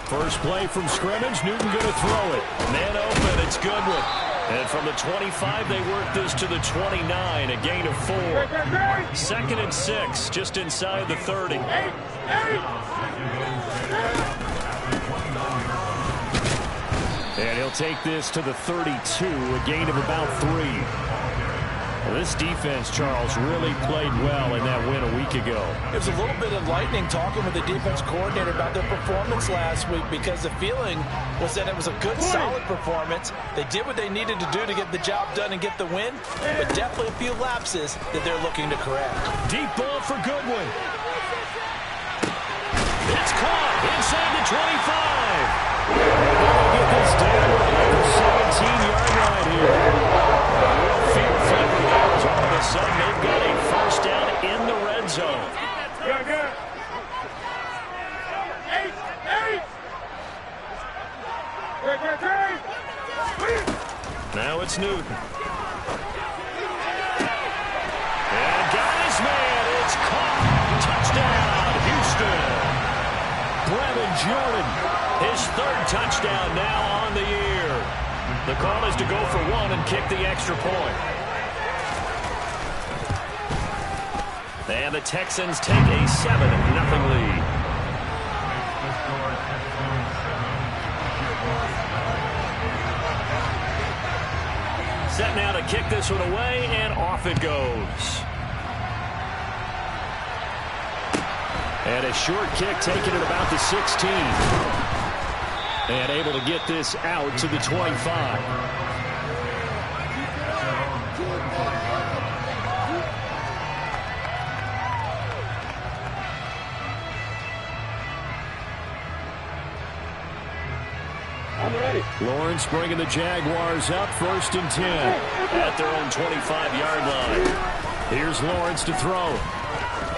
First play from scrimmage, Newton going to throw it. Man open, it's Goodwin. And from the 25, they work this to the 29, a gain of 4. 2nd and 6, just inside the 30. And he'll take this to the 32, a gain of about 3. Well, this defense, Charles, really played well in that win a week ago. It was a little bit enlightening talking with the defense coordinator about their performance last week, because the feeling was that it was a good, solid performance. They did what they needed to do to get the job done and get the win, but definitely a few lapses that they're looking to correct. Deep ball for Goodwin. It's caught inside the 25. They'll get this down at the 17-yard line here. Real fear flavor there as all of a sudden they've got a first down in the red zone. Now it's Newton. And got his man. It's caught. Touchdown, Houston. Brevin Jordan, his 3rd touchdown now on the year. The call is to go for 1 and kick the extra point. And the Texans take a 7-0 lead. Set now to kick this one away, and off it goes. And a short kick taken at about the 16. And able to get this out to the 25. Lawrence bringing the Jaguars up, 1st and 10 at their own 25-yard line. Here's Lawrence to throw.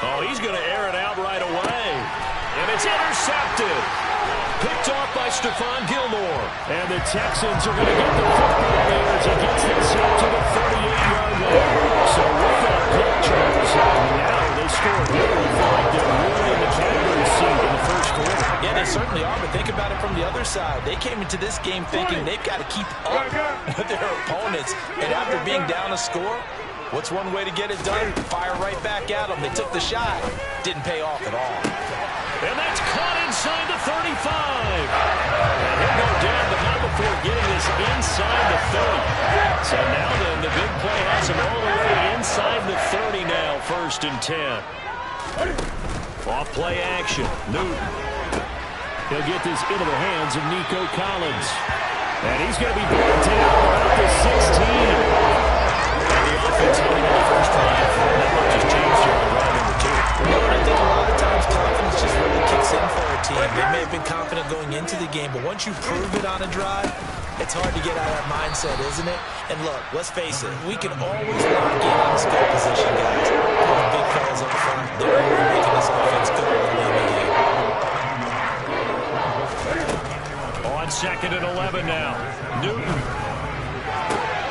Oh, he's going to air it out right away. And it's intercepted. Picked off by Stephon Gilmore. And the Texans are going to get the football there as he gets this up to the 38-yard line. So with that pick, Charles, now they score. Really feel like they're really in the catbird seat in the first quarter. Yeah, they certainly are, but think about it from the other side. They came into this game thinking they've got to keep up with their opponents. And after being down a score, what's one way to get it done? Fire right back at them. They took the shot. Didn't pay off at all. And that's caught inside the 35. And he'll go down, but not before getting this inside the 30. So now then, the big play has him all the way inside the 30 now, 1st and 10. Off play action. Newton. He'll get this into the hands of Nico Collins. And he's going to be brought down about the 16. And the offense heading in the first drive. Not much has changed here on drive number 2. Well, I think a lot of times confidence just really kicks in for a team. They may have been confident going into the game, but once you prove it on a drive, it's hard to get out of that mindset, isn't it? And look, let's face it, we can always lock in on skill position, guys. Those big players up front, they're really making this offense go early in the game. On 2nd and 11 now. Newton.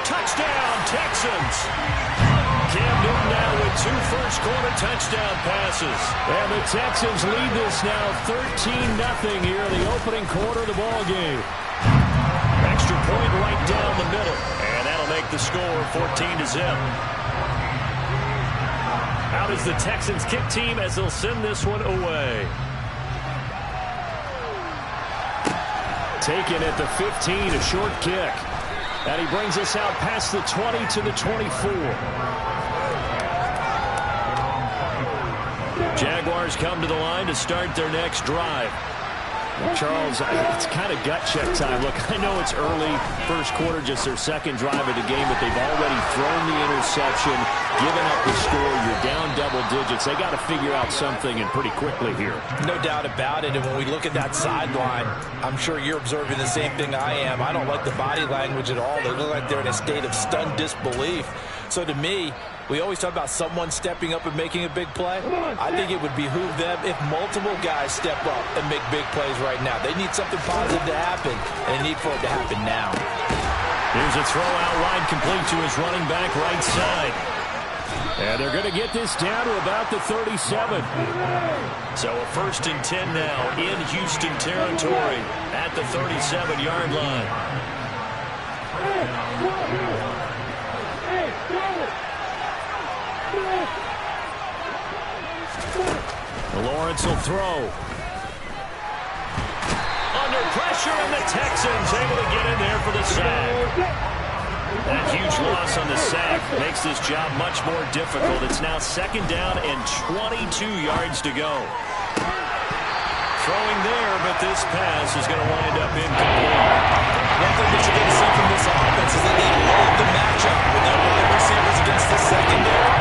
Touchdown, Texans. Cam Newton now with 2 first-quarter touchdown passes. And the Texans lead this now 13-0 here in the opening quarter of the ball game. Extra point right down the middle. And that'll make the score 14-0. Out is the Texans kick team as they'll send this one away. Taken at the 15, a short kick. And he brings us out past the 20 to the 24. Jaguars come to the line to start their next drive. Charles, it's kind of gut check time. Look, I know it's early, first quarter, just their 2nd drive of the game, but they've already thrown the interception, given up the score. You're down double digits. They got to figure out something, and pretty quickly here. No doubt about it, and when we look at that sideline, I'm sure you're observing the same thing I am. I don't like the body language at all. They look like they're in a state of stunned disbelief. So to me, we always talk about someone stepping up and making a big play. I think it would behoove them if multiple guys step up and make big plays right now. They need something positive to happen, and they need for it to happen now. Here's a throw out wide complete to his running back right side. And they're going to get this down to about the 37. So a 1st and 10 now in Houston territory at the 37-yard line. Lawrence will throw. Under pressure, and the Texans able to get in there for the sack. That huge loss on the sack makes this job much more difficult. It's now 2nd down and 22 yards to go. Throwing there, but this pass is going to wind up incomplete. One thing that you're going to see from this offense is that they love the matchup with their wide receivers against the secondary.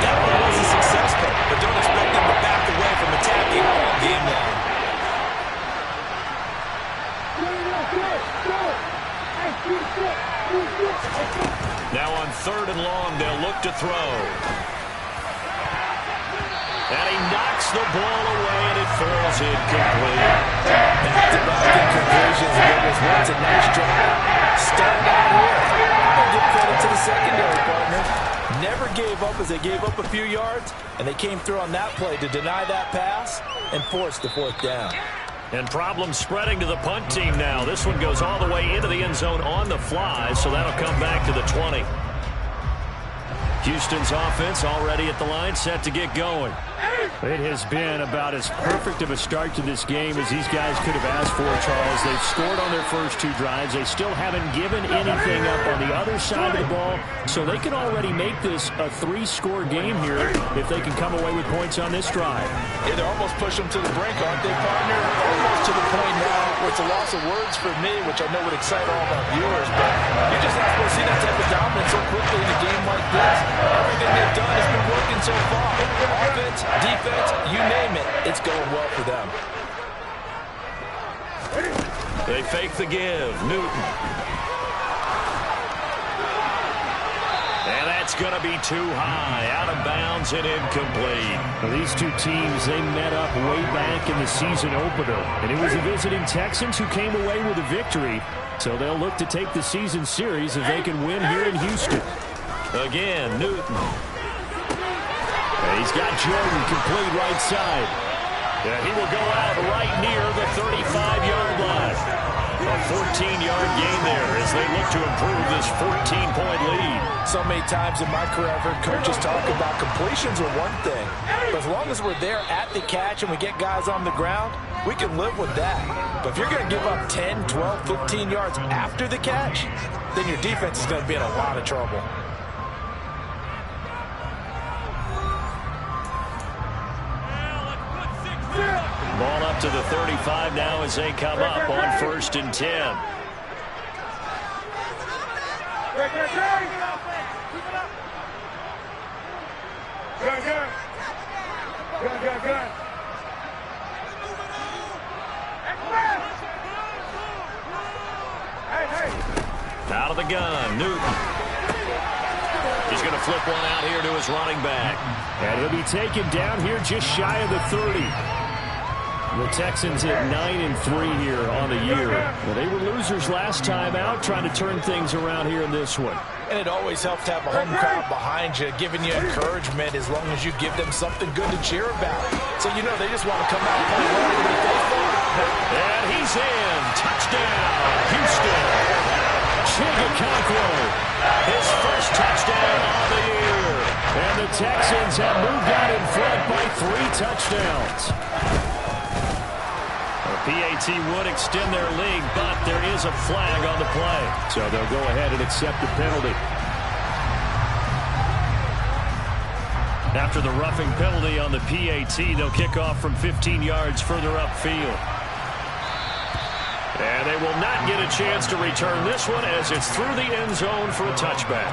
That one wasn't successful, but don't expect them to back away from attacking all game long. Now on 3rd and long, they'll look to throw. And he knocks the ball away, and it falls incomplete. Back-to-back incompletions, and it was once a nice drive. Started out here. I'm going to give credit to the secondary, partner. Never gave up as they gave up a few yards, and they came through on that play to deny that pass and force the 4th down. And problems spreading to the punt team now. This one goes all the way into the end zone on the fly, so that'll come back to the 20. Houston's offense already at the line, set to get going. It has been about as perfect of a start to this game as these guys could have asked for, Charles. They've scored on their first 2 drives. They still haven't given anything up on the other side of the ball, so they can already make this a 3-score game here if they can come away with points on this drive. Yeah, they're almost pushing them to the brink, aren't they, partner? Almost to the point now where it's a loss of words for me, which I know would excite all of our viewers, but you're just not supposed to see that type of dominance so quickly in a game like this. Everything they've done has been working so far. Offense, defense, you name it, it's going well for them. They fake the give. Newton. And that's going to be too high. Out of bounds and incomplete. Well, these two teams, they met up way back in the season opener. And it was the visiting Texans who came away with a victory. So they'll look to take the season series if they can win here in Houston. Again, Newton. And he's got Jordan complete right side. And he will go out right near the 35-yard line. A 14-yard gain there as they look to improve this 14-point lead. So many times in my career I've heard coaches talk about completions are one thing. But as long as we're there at the catch and we get guys on the ground, we can live with that. But if you're going to give up 10, 12, 15 yards after the catch, then your defense is going to be in a lot of trouble. Ball up to the 35 now as they come up on 1st and 10. Out of the gun, Newton. He's going to flip one out here to his running back. And he'll be taken down here just shy of the 30. The Texans at 9-3 here on the year. Well, they were losers last time out, trying to turn things around here in this one. And it always helps to have a home crowd behind you, giving you encouragement as long as you give them something good to cheer about. So you know they just want to come out and play well. And he's in. Touchdown, Houston. Chigakonkwo, his first touchdown on the year. And the Texans have moved out in front by 3 touchdowns. PAT would extend their lead, but there is a flag on the play. So they'll go ahead and accept the penalty. After the roughing penalty on the PAT, they'll kick off from 15 yards further upfield. And they will not get a chance to return this one as it's through the end zone for a touchback.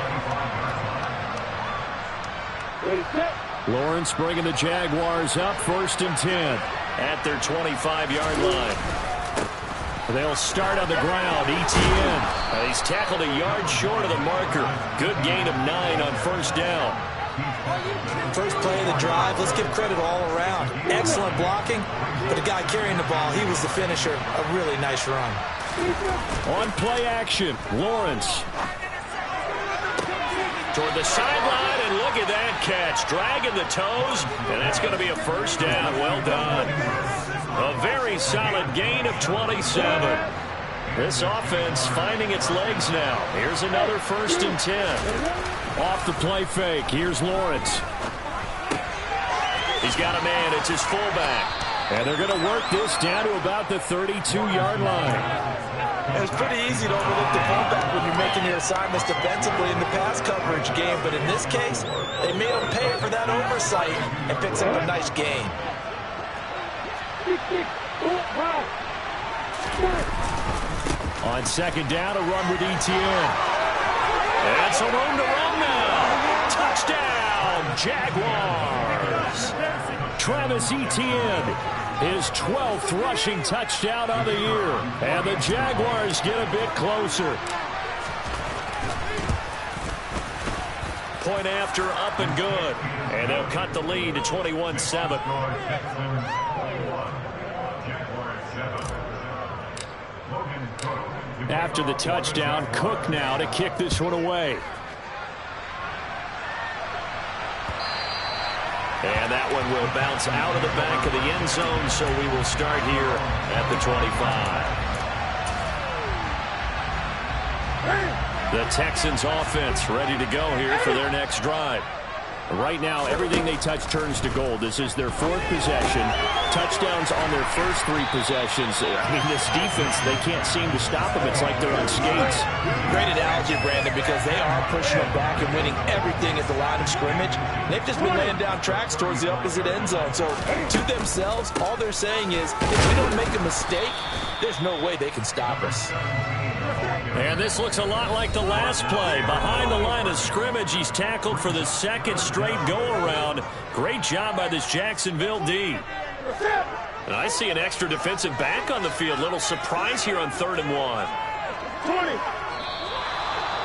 Lawrence bringing the Jaguars up 1st and 10 at their 25-yard line. They'll start on the ground. ETN. He's tackled a yard short of the marker. Good gain of 9 on 1st down. First play of the drive, let's give credit all around. Excellent blocking, but the guy carrying the ball, he was the finisher. A really nice run. On play action, Lawrence. toward the sideline, and look at that catch. Dragging the toes, and that's going to be a first down. Well done. A very solid gain of 27. This offense finding its legs now. Here's another 1st and 10. Off the play fake. Here's Lawrence. He's got a man. It's his fullback. And they're going to work this down to about the 32-yard line. It's pretty easy to overlook the fullback when you're making your assignments defensively in the pass coverage game. But in this case, they made him pay for that oversight and picks up a nice gain. On 2nd down, a run with Etienne. And some room to run now. Touchdown, Jaguars. Travis Etienne, his 12th rushing touchdown of the year. And the Jaguars get a bit closer. Point after, up and good. And they'll cut the lead to 21-7. After the touchdown, Cook now to kick this one away. And that one will bounce out of the back of the end zone, so we will start here at the 25. The Texans offense ready to go here for their next drive. Right now, everything they touch turns to gold. This is their 4th possession. Touchdowns on their first 3 possessions. I mean, this defense, they can't seem to stop them. It's like they're on skates. Great analogy, Brandon, because they are pushing them back and winning everything at the line of scrimmage. They've just been laying down tracks towards the opposite end zone. So, to themselves, all they're saying is, if we don't make a mistake, there's no way they can stop us. And this looks a lot like the last play. Behind the line of scrimmage, he's tackled for the 2nd straight go-around. Great job by this Jacksonville D. And I see an extra defensive back on the field. Little surprise here on 3rd and 1. 20.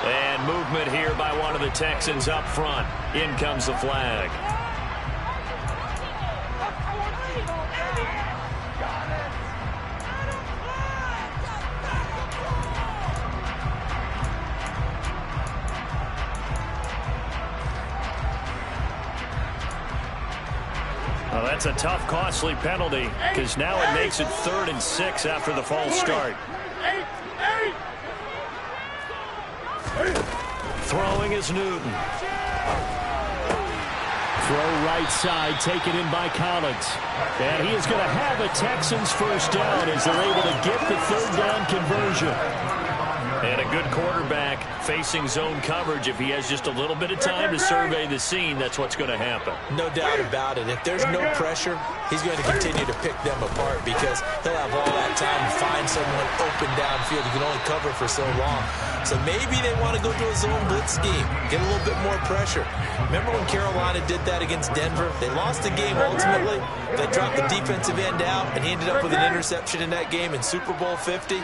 And movement here by one of the Texans up front. In comes the flag. Well, that's a tough, costly penalty because now it makes it 3rd and 6 after the false start. Throwing is Newton. Throw right side, taken in by Collins. And he is going to have a Texans first down as they're able to get the 3rd down conversion. And a good quarterback facing zone coverage. If he has just a little bit of time to survey the scene, that's what's going to happen. No doubt about it. If there's no pressure, he's going to continue to pick them apart because he'll have all that time to find someone open downfield. He can only cover for so long. So maybe they want to go to a zone blitz scheme, get a little bit more pressure. Remember when Carolina did that against Denver? They lost the game ultimately. They dropped the defensive end out, and he ended up with an interception in that game in Super Bowl 50.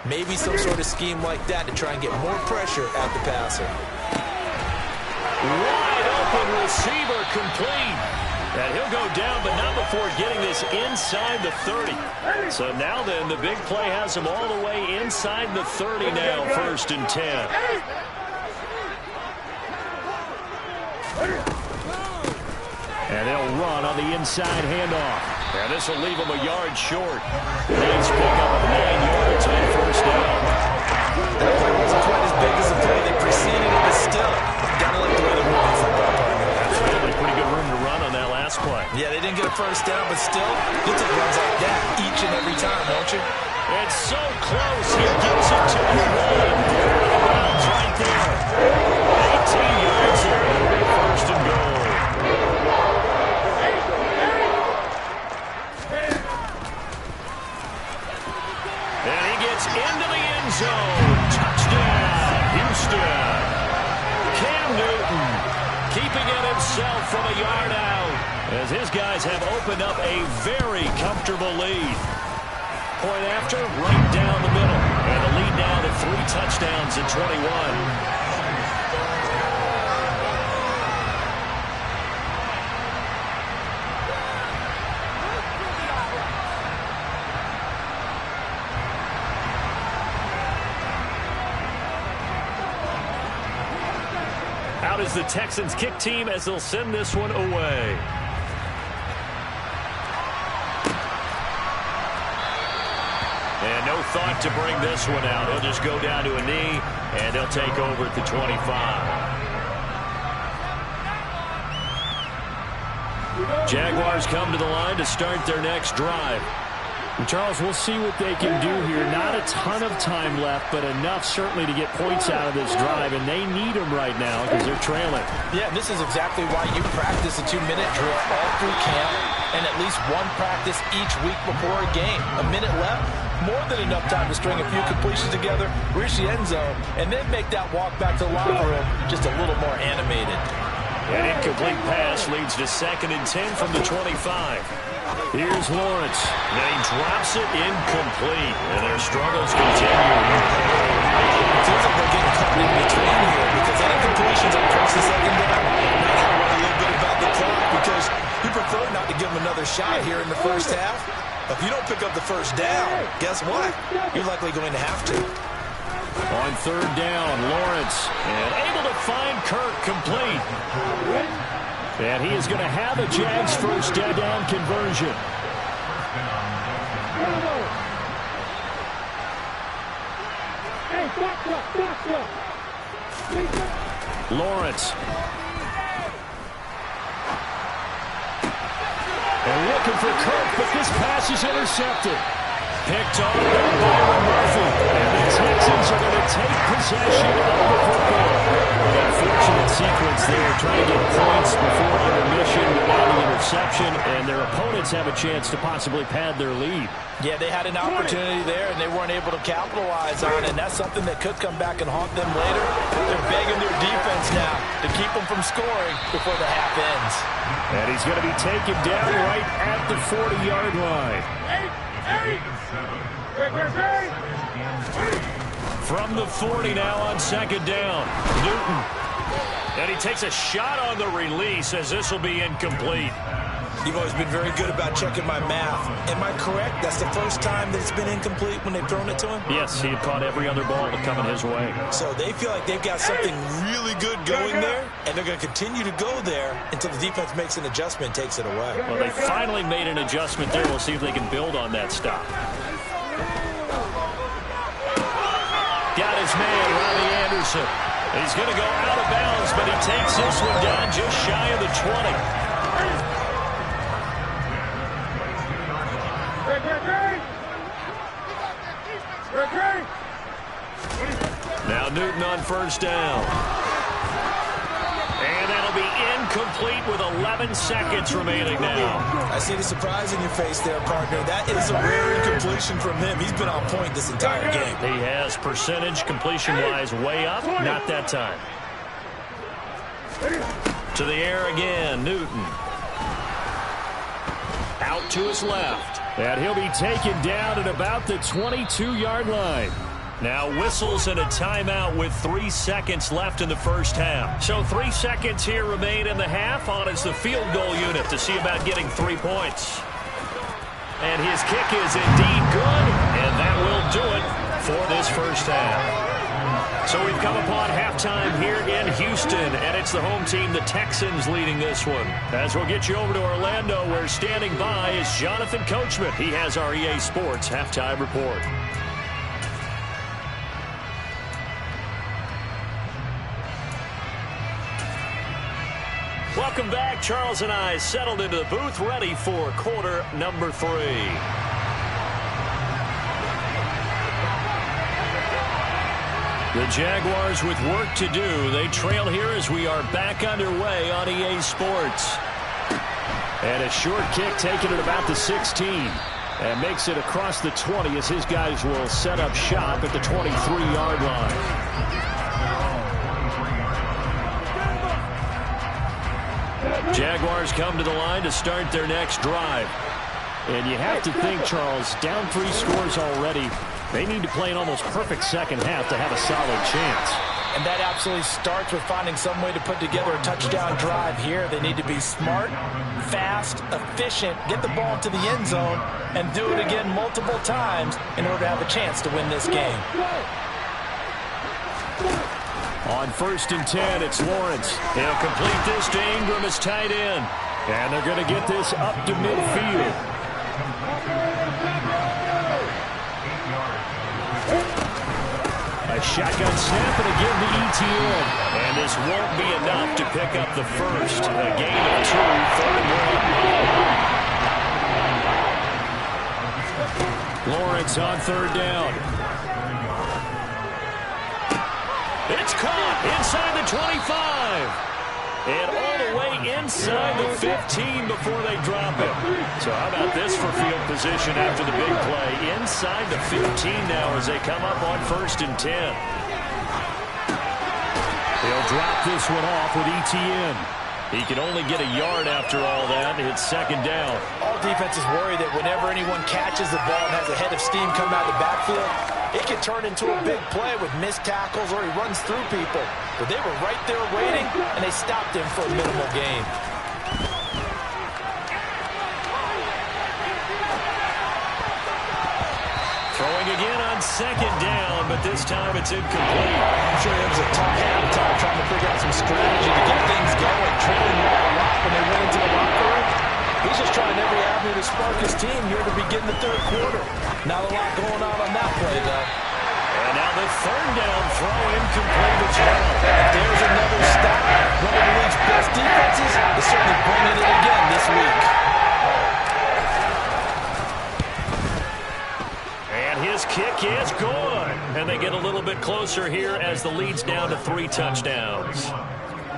Maybe some sort of scheme like that to try and get more pressure at the passer. Wide open receiver complete. And he'll go down, but not before getting this inside the 30. So now then, the big play has him all the way inside the 30 now, 1st and 10. And they'll run on the inside handoff. And this will leave him a yard short. Nice pickup of 9 yards on 1st down. That play wasn't quite as big as the play that preceded it, but still, gotta like the way they're moving football, partner. Absolutely, pretty good room to run on that last play. Yeah, they didn't get a first down, but still, you'll take runs like that each and every time, don't you? It's so close. He gets it to the one. Bounds right there. 18 yards there. It'll be 1st and goal. And he gets into the end zone. Touchdown, Houston. Cam Newton keeping it himself from a yard out as his guys have opened up a very comfortable lead. Point after, right down the middle. And the lead now to 3 touchdowns at 21. Out is the Texans kick team as they'll send this one away. And no thought to bring this one out. He'll just go down to a knee, and they'll take over at the 25. Jaguars come to the line to start their next drive. And Charles, we'll see what they can do here. Not a ton of time left, but enough certainly to get points out of this drive, and they need them right now because they're trailing. Yeah, and this is exactly why you practice a 2-minute drill all through camp and at least one practice each week before a game. A minute left, more than enough time to string a few completions together, reach the end zone, and then make that walk back to the locker room just a little more animated. An incomplete pass leads to 2nd and 10 from the 25. Here's Lawrence. Now he drops it incomplete, and their struggles continue. It feels like they're getting caught in between here because that incompletion's on 1st and 2nd down. Now they worry a little bit about the clock because you prefer not to give them another shot here in the first half. If you don't pick up the first down, guess what? You're likely going to have to. On 3rd down, Lawrence, and able to find Kirk complete. And he is going to have a Jags first down conversion. Lawrence. And looking for Kirk, but this pass is intercepted. Picked off by Byron Murphy. And the Texans are going to take possession of the football. Unfortunate sequence there, trying to get points before intermission without the interception, and their opponents have a chance to possibly pad their lead. Yeah, they had an opportunity there, and they weren't able to capitalize on it, and that's something that could come back and haunt them later. They're begging their defense now to keep them from scoring before the half ends. And he's going to be taken down right at the 40-yard line. From the 40 now on 2nd down. Newton. And he takes a shot on the release as this will be incomplete. You've always been very good about checking my math. Am I correct? That's the first time that it's been incomplete when they've thrown it to him? Yes, he had caught every other ball coming his way. So they feel like they've got something really good going there, and they're going to continue to go there until the defense makes an adjustment and takes it away. Well, they finally made an adjustment there. We'll see if they can build on that stop. Got his man, Robbie Anderson. He's going to go out of bounds, but he takes this one down just shy of the 20. Now Newton on 1st down. And that'll be incomplete with 11 seconds remaining now. I see the surprise in your face there, partner. That is a rare incompletion from him. He's been on point this entire game. He has percentage completion-wise way up. Not that time. To the air again, Newton. Out to his left. And he'll be taken down at about the 22-yard line. Now whistles and a timeout with 3 seconds left in the first half. So 3 seconds here remain in the half. On is the field goal unit to see about getting 3 points. And his kick is indeed good, and that will do it for this first half. So we've come upon halftime here in Houston, and it's the home team, the Texans, leading this one. As we'll get you over to Orlando, where standing by is Jonathan Coachman. He has our EA Sports halftime report. Welcome back. Charles and I settled into the booth, ready for quarter number 3. The Jaguars with work to do. They trail here as we are back underway on EA Sports. And a short kick taken at about the 16. And makes it across the 20 as his guys will set up shop at the 23-yard line. Jaguars come to the line to start their next drive. And you have to think, Charles, down 3 scores already. They need to play an almost perfect second half to have a solid chance. And that absolutely starts with finding some way to put together a touchdown drive here. They need to be smart, fast, efficient, get the ball to the end zone, and do it again multiple times in order to have a chance to win this game. On 1st and 10, it's Lawrence. He'll complete this to Ingram as tight end. And they're going to get this up to midfield. A shotgun snap and a give to ETN. And this won't be enough to pick up the first. A gain of 2, 3rd and 1. Lawrence on 3rd down. It's caught inside the 25. And all the way inside the 15 before they drop it. So how about this for field position after the big play? Inside the 15 now as they come up on 1st and 10. They'll drop this one off with ETN. He can only get a yard after all that. It's 2nd down. All defenses worry that whenever anyone catches the ball and has a head of steam coming out of the backfield, it can turn into a big play with missed tackles or he runs through people. But they were right there waiting, and they stopped him for a minimal gain. Throwing again on 2nd down, but this time it's incomplete. I'm sure it was a tough halftime trying to figure out some strategy to get things going. Trailing a lot when they went into the locker room. He's just trying every avenue to spark his team here to begin the 3rd quarter. Not a lot going on that play, though. And now the 3rd down throw incomplete as well. If there's another stop, one of the league's best defenses is certainly bringing it again this week. And his kick is good. And they get a little bit closer here as the lead's down to 3 touchdowns.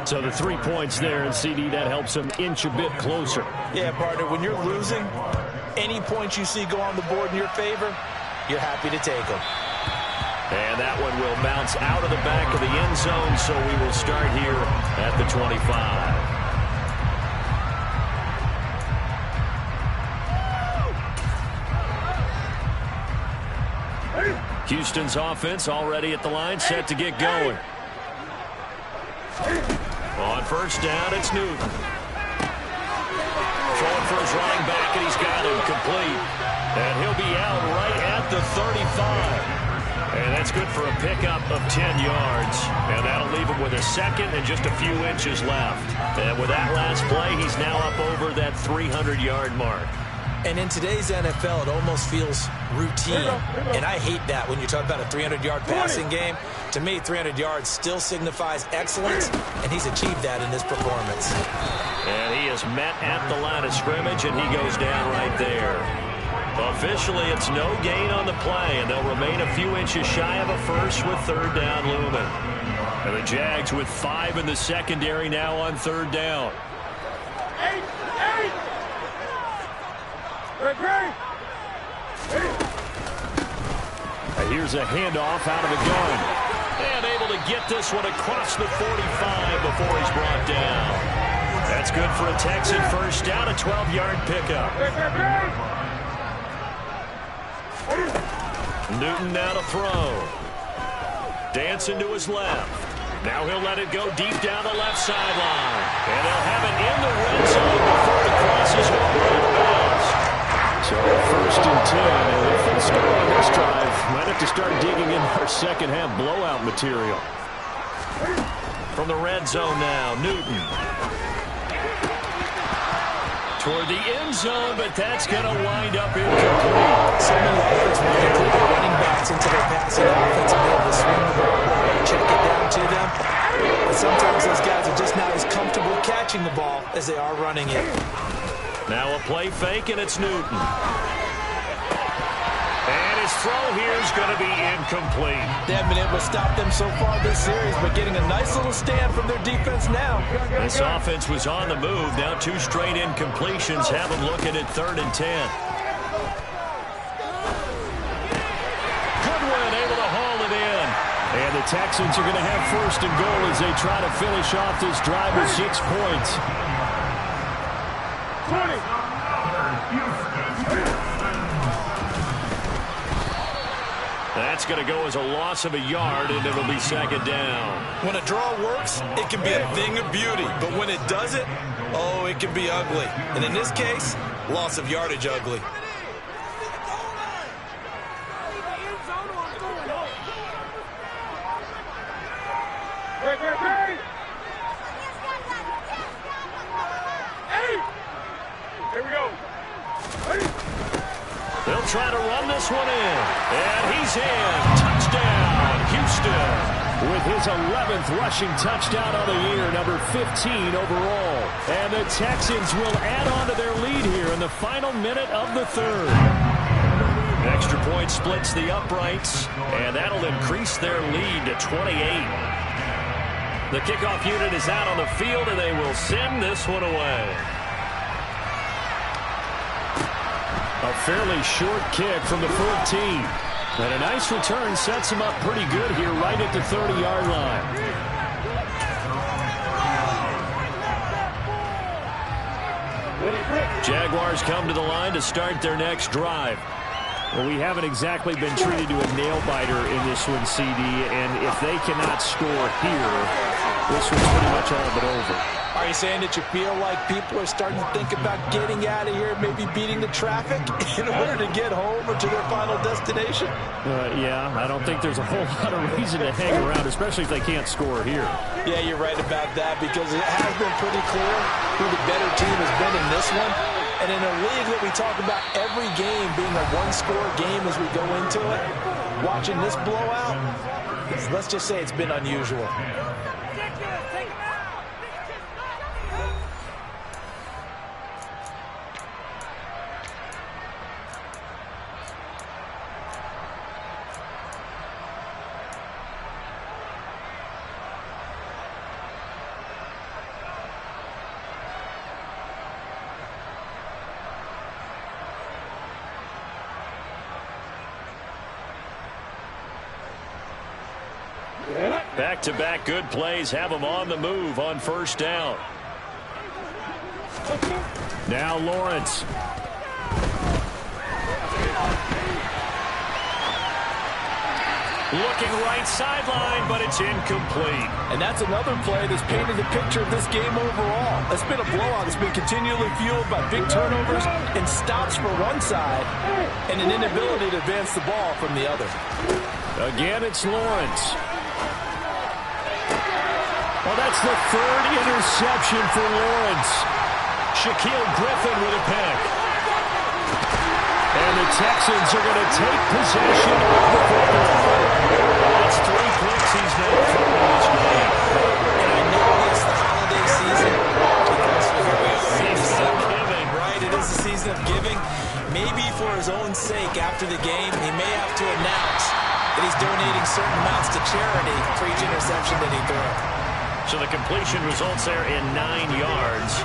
So the 3 points there, and CD, that helps them inch a bit closer. Yeah, partner, when you're losing, any points you see go on the board in your favor, you're happy to take them. And that one will bounce out of the back of the end zone, so we will start here at the 25. Houston's offense already at the line, set to get going. On 1st down, it's Newton. Throwing for his running back, and he's got him complete. And he'll be out right at the 35. And that's good for a pickup of 10 yards. And that'll leave him with a 2nd and just a few inches left. And with that last play, he's now up over that 300-yard mark. And in today's NFL, it almost feels routine. And I hate that when you talk about a 300-yard passing game. To me, 300 yards still signifies excellence, and he's achieved that in this performance. And he is met at the line of scrimmage, and he goes down right there. Officially, it's no gain on the play, and they'll remain a few inches shy of a first with 3rd down looming. And the Jags with 5 in the secondary now on 3rd down. Here's a handoff out of the gun. And able to get this one across the 45 before he's brought down. That's good for a Texan 1st down, a 12-yard pickup. Newton now to throw. Dancing to his left. Now he'll let it go deep down the left sideline. And they'll have it in the red zone before it crosses over out of bounds. So 1st and 10, and if they score on this drive, might have to start digging in our 2nd half blowout material. From the red zone now, Newton. Toward the end zone, but that's going to wind up incomplete. So many offenses want to include their running backs into their passing offense and be able to swing the ball and check it down to them. But sometimes those guys are just not as comfortable catching the ball as they are running it. Now a play fake, and it's Newton. And his throw here is going to be incomplete. They haven't been able to stop them so far this series, but getting a nice little stand from their defense now. This offense was on the move. Now 2 straight incompletions have them looking at 3rd and 10. Goodwin able to haul it in. And the Texans are going to have 1st and goal as they try to finish off this drive with 6 points. That's going to go as a loss of a yard, and it'll be 2nd down. When a draw works, it can be a thing of beauty. But when it doesn't, oh, it can be ugly. And in this case, loss of yardage ugly. this one in. And he's in. Touchdown, Houston. With his 11th rushing touchdown on the year, number 15 overall. And the Texans will add on to their lead here in the final minute of the third. Extra point splits the uprights, and that'll increase their lead to 28. The kickoff unit is out on the field, and they will send this one away. A fairly short kick from the 14. And a nice return sets him up pretty good here right at the 30-yard line. Jaguars come to the line to start their next drive. Well, we haven't exactly been treated to a nail-biter in this one, CD, and if they cannot score here, this one's pretty much all but over. Are you saying that you feel like people are starting to think about getting out of here, maybe beating the traffic in order to get home or to their final destination? Yeah, I don't think there's a whole lot of reason to hang around, especially if they can't score here. Yeah, you're right about that, because it has been pretty clear who the better team has been in this one. And in a league that we talk about every game being a one-score game as we go into it, watching this blowout, let's just say it's been unusual. Back-to-back good plays have them on the move on first down. Now Lawrence. Looking right sideline, but it's incomplete. And that's another play that's painted the picture of this game overall. It's been a blowout. It's been continually fueled by big turnovers and stops for one side and an inability to advance the ball from the other. Again, it's Lawrence. Well, that's the third interception for Lawrence. Shaquille Griffin with a pick. And the Texans are going to take possession of the football. That's 3 picks he's now thrown in this game. And I know it's the holiday season because Season of giving. right, it is the season of giving. Maybe for his own sake after the game, he may have to announce that he's donating certain amounts to charity for each interception that he throws. So the completion results there in 9 yards.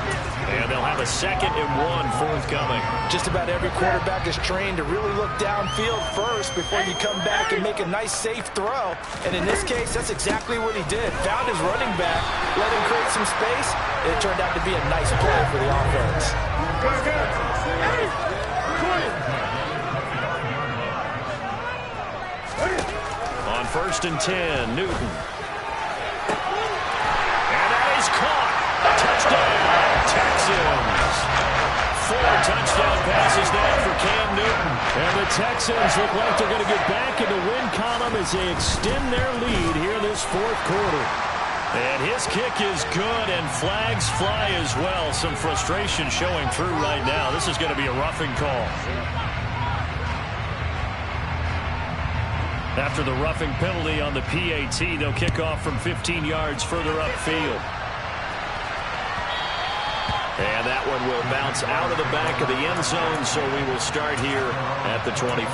And they'll have a 2nd and 1 forthcoming. Just about every quarterback is trained to really look downfield first before you come back and make a nice, safe throw. And in this case, that's exactly what he did. Found his running back, let him create some space. It turned out to be a nice play for the offense. On 1st and 10, Newton. Caught. Touchdown, Texans. 4 touchdown passes now for Cam Newton. And the Texans look like they're going to get back in the win column as they extend their lead here in this 4th quarter. And his kick is good, and flags fly as well. Some frustration showing through right now. This is going to be a roughing call. After the roughing penalty on the PAT, they'll kick off from 15 yards further upfield. And that one will bounce out of the back of the end zone, so we will start here at the 25.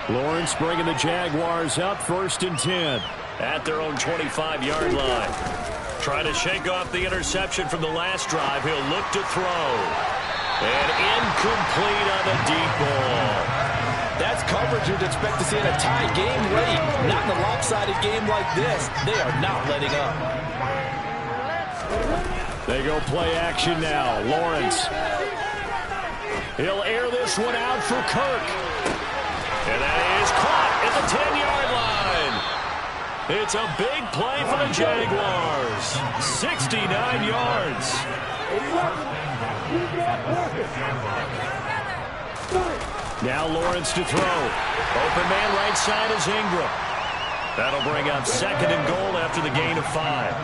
Lawrence bringing the Jaguars up 1st and 10 at their own 25-yard line. Trying to shake off the interception from the last drive. He'll look to throw. And incomplete on the deep ball. That's coverage you'd expect to see in a tie game late. Not in a lopsided game like this. They are not letting up. They go play action now. Lawrence. He'll air this one out for Kirk. And that is caught at the 10-yard line. It's a big play for the Jaguars. 69 yards. Now Lawrence to throw. Open man right side is Ingram. That'll bring up 2nd and goal after the gain of 5.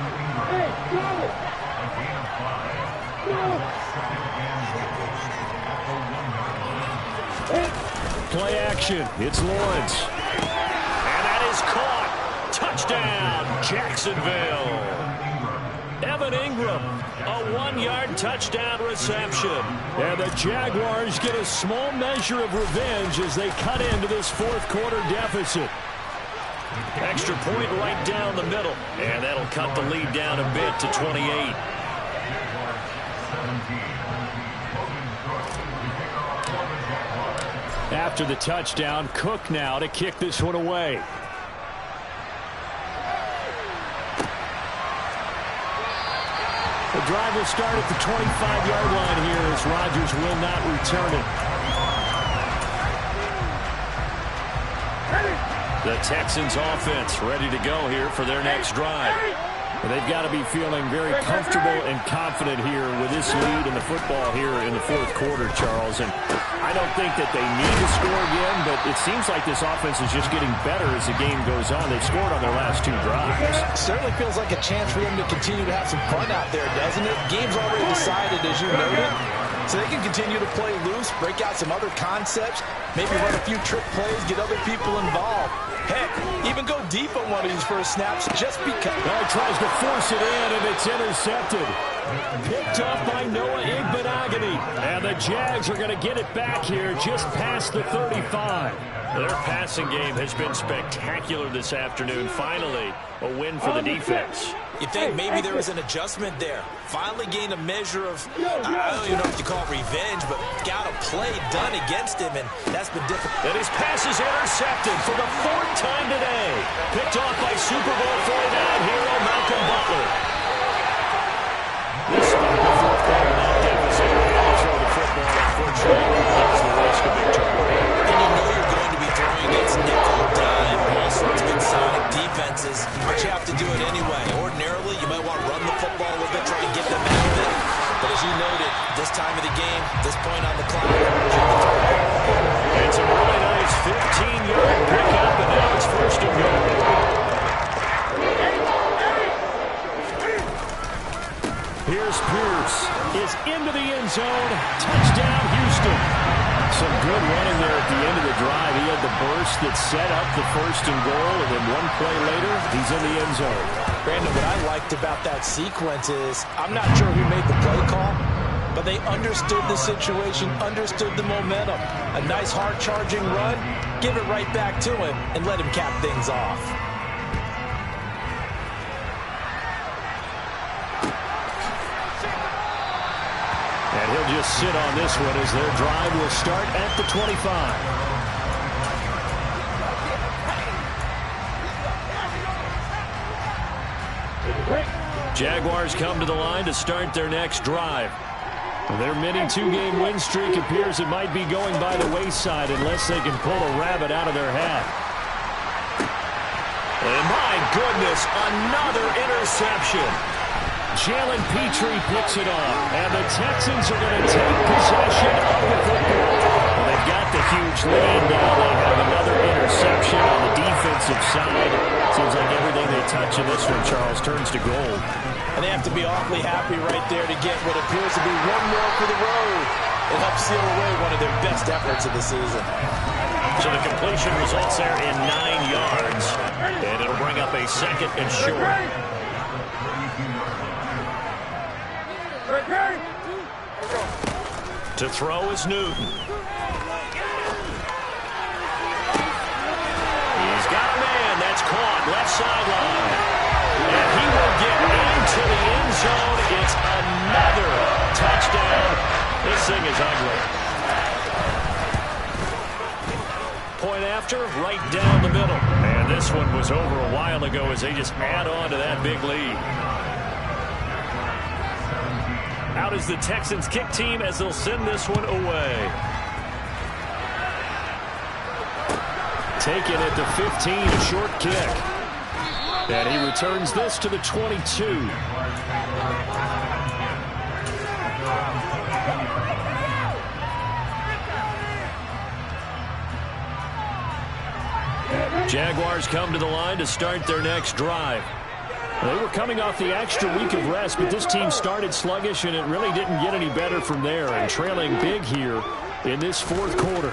Play action. It's Lawrence. And that is caught. Touchdown, Jacksonville. Evan Ingram, a 1-yard touchdown reception. And the Jaguars get a small measure of revenge as they cut into this fourth-quarter deficit. Extra point right down the middle. And that'll cut the lead down a bit to 28. After the touchdown, Cook now to kick this one away. The drive will start at the 25-yard line here as Rodgers will not return it. The Texans offense ready to go here for their next drive. They've got to be feeling very comfortable and confident here with this lead in the football here in the fourth quarter, Charles. And I don't think that they need to score again, but it seems like this offense is just getting better as the game goes on. They've scored on their last 2 drives. Certainly feels like a chance for them to continue to have some fun out there, doesn't it? Game's already decided, as you noted. So they can continue to play loose, break out some other concepts, maybe run a few trick plays, get other people involved. Heck, even go deep on one of these first snaps just because. He tries to force it in, and it's intercepted. Picked up by Noah Igbenogany. And the Jags are going to get it back here just past the 35. Their passing game has been spectacular this afternoon. Finally, a win for the defense. You think maybe there was an adjustment there. Finally gained a measure of, I don't even know if you call it revenge, but got a play done against him, and that's been difficult. And his pass is intercepted for the 4th time today. Picked off by Super Bowl 49 hero Malcolm Butler. This spot in the fourth quarter, not deficit. Able to throw the football, unfortunately, runs the risk of big turnover. And you know you're going to be throwing against nickel, dime, all sorts of good sonic defenses, but you have to do it anyway. Ordinarily, you might want to run the football a little bit, try to get them out of it. But as you noted, this time of the game, this point on the clock, it's a really nice 15-yard pickup, and now it's 1st and goal. Here's Pierce. Is into the end zone. Touchdown, Houston. Some good running there at the end of the drive. He had the burst that set up the 1st and goal, and then one play later, he's in the end zone. Brandon, what I liked about that sequence is, I'm not sure who made the play call, but they understood the situation, understood the momentum. A nice hard-charging run, give it right back to him, and let him cap things off. And he'll just sit on this one as their drive will start at the 25. Jaguars come to the line to start their next drive. Their mini 2-game win streak appears it might be going by the wayside unless they can pull a rabbit out of their hat. And my goodness, another interception. Jalen Petrie picks it off, and the Texans are going to take possession of the football. Well, they've got the huge lead now. They have another interception on the defensive side. Seems like everything they touch in this one, Charles, turns to gold. And they have to be awfully happy right there to get what appears to be one more for the road. It helps seal away one of their best efforts of the season. So the completion results there in 9 yards, and it'll bring up a 2nd and short. To throw is Newton. He's got a man. That's caught. Left sideline. And he will get into the end zone. It's another touchdown. This thing is ugly. Point after, right down the middle. And this one was over a while ago as they just add on to that big lead. Out is the Texans kick team as they'll send this one away. Taken at the 15, a short kick. And he returns this to the 22. Jaguars come to the line to start their next drive. They were coming off the extra week of rest, but this team started sluggish, and it really didn't get any better from there, and trailing big here in this fourth quarter.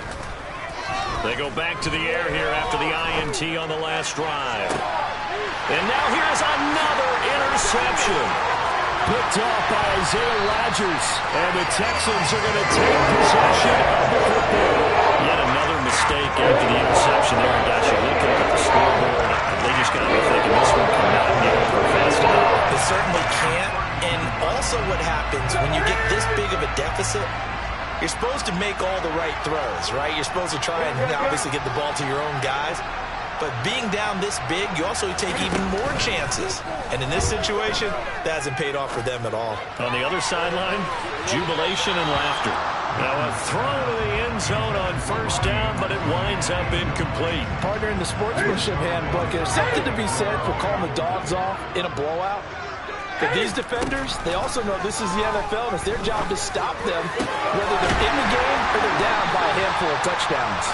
They go back to the air here after the INT on the last drive. And now here's another interception. Picked off by Isaiah Rodgers, and the Texans are going to take possession of the football. Yet another mistake after the interception there, and got you looking at the scoreboard. They just got to be thinking this one cannot get over fast enough. It certainly can't. And also what happens when you get this big of a deficit, you're supposed to make all the right throws, right? You're supposed to try and obviously get the ball to your own guys. But being down this big, you also take even more chances. And in this situation, that hasn't paid off for them at all. On the other sideline, jubilation and laughter. Now a throw to the end zone on first down, but it winds up incomplete. Partner, in the sportsmanship handbook, there's something to be said for calling the dogs off in a blowout. But these defenders, they also know this is the NFL, and it's their job to stop them, whether they're in the game or they're down by a handful of touchdowns.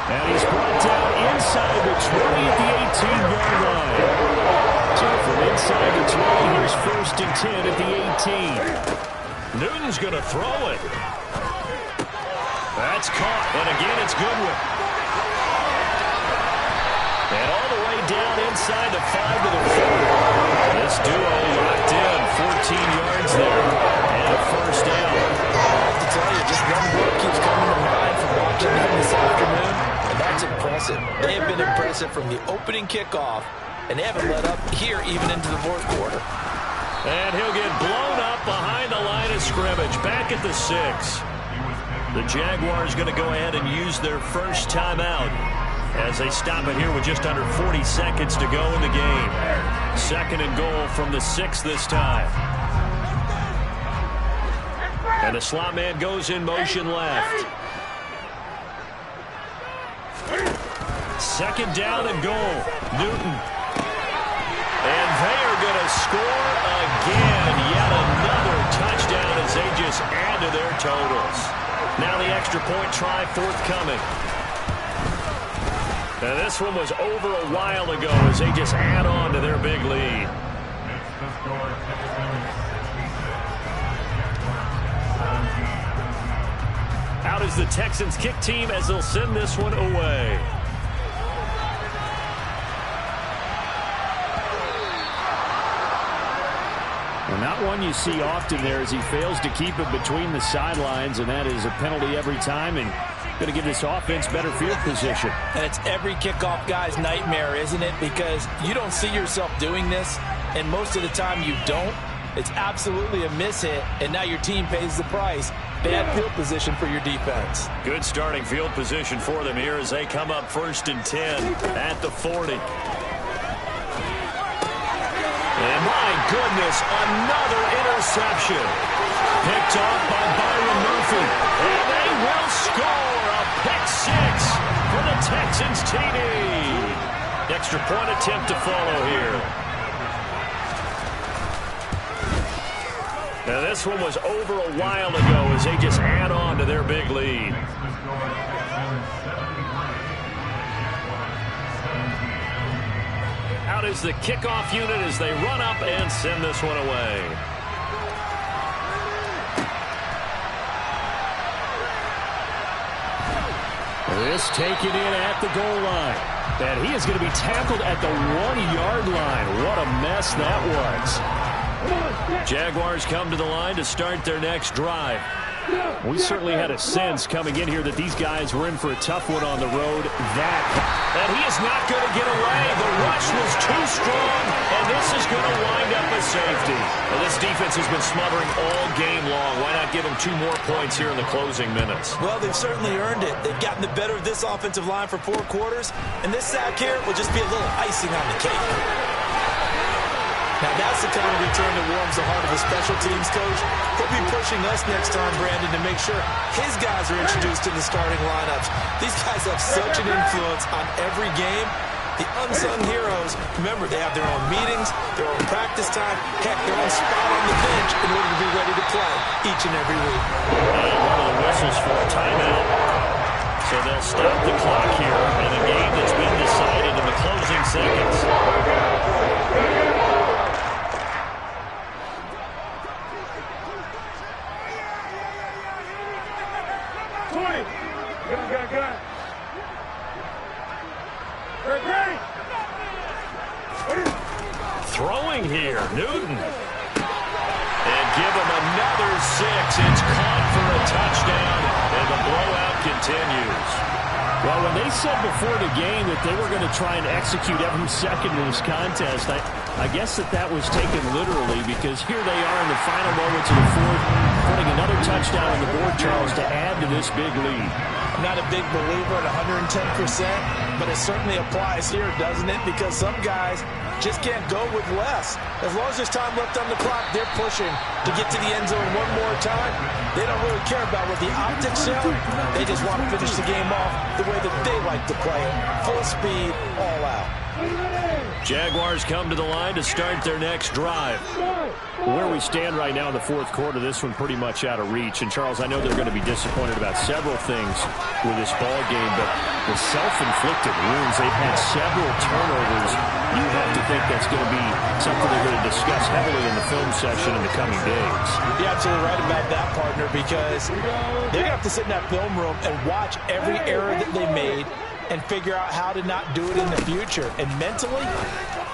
And he's brought down inside the 20 at the 18-yard line. So from inside the 20, here's first and 10 at the 18. Newton's going to throw it. That's caught, and again it's Goodwin. And all the way down inside the 5 to the 4. This duo locked in, 14 yards there, and a first down. I have to tell you, just one word keeps coming to mind from watching them this afternoon, and that's impressive. They have been impressive from the opening kickoff, and they haven't let up here even into the fourth quarter. And he'll get blown up behind the line of scrimmage, back at the 6. The Jaguars going to go ahead and use their first timeout as they stop it here with just under 40 seconds to go in the game. Second and goal from the 6 this time. And the slot man goes in motion left. Second down and goal. Newton. And they are going to score again. Yet another touchdown as they just add to their totals. Now the extra point try forthcoming. And this one was over a while ago as they just add on to their big lead. Out is the Texans kick team as they'll send this one away. Well, not one you see often there as he fails to keep it between the sidelines, and that is a penalty every time, and going to give this offense better field position. And it's every kickoff guy's nightmare, isn't it? Because you don't see yourself doing this, and most of the time you don't. It's absolutely a miss-hit, and now your team pays the price. Bad field position for your defense. Good starting field position for them here as they come up first and 10 at the 40. And my goodness, another interception. Picked off by Byron Murphy. And they will score a pick 6 for the Texans TD. Extra point attempt to follow here. Now this one was over a while ago as they just add on to their big lead. Out is the kickoff unit as they run up and send this one away. This taken in at the goal line. And he is going to be tackled at the 1-yard line. What a mess that was. Jaguars come to the line to start their next drive. We certainly had a sense coming in here that these guys were in for a tough one on the road. And he is not going to get away. The rush was too strong, and this is going to wind up a safety. Well, this defense has been smothering all game long. Why not give them 2 more points here in the closing minutes? Well, they've certainly earned it. They've gotten the better of this offensive line for 4 quarters, and this sack here will just be a little icing on the cake. Now, that's the kind of return that warms the heart of a special teams coach. He'll be pushing us next time, Brandon, to make sure his guys are introduced to the starting lineups. These guys have such an influence on every game. The unsung heroes, remember, they have their own meetings, their own practice time, heck, their own spot on the bench in order to be ready to play each and every week. And one of the whistles for a timeout. So they'll stop the clock here in a game that's been decided in the closing seconds. here. Newton. And give him another 6. It's caught for a touchdown, and the blowout continues. Well, when they said before the game that they were going to try and execute every second in this contest, I guess that was taken literally, because here they are in the final moments of the fourth, putting another touchdown on the board, Charles, to add to this big lead. I'm not a big believer at 110%, but it certainly applies here, doesn't it? Because some guys just can't go with less. As long as there's time left on the clock, they're pushing to get to the end zone one more time. They don't really care about what the optics show. They just want to finish the game off the way that they like to play it. Full speed, all out. Jaguars come to the line to start their next drive. Where we stand right now in the fourth quarter, this one pretty much out of reach. And, Charles, I know they're going to be disappointed about several things with this ball game, but the self-inflicted wounds, they've had several turnovers. You have to think that's going to be something they're going to discuss heavily in the film session in the coming days. You're absolutely right about that, partner, because they're going to have to sit in that film room and watch every error that they made and figure out how to not do it in the future. And mentally,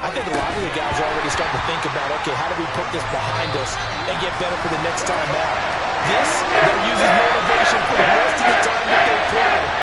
I think a lot of the guys are already starting to think about, okay, how do we put this behind us and get better for the next time out? This, that uses motivation for the rest of the time that they play.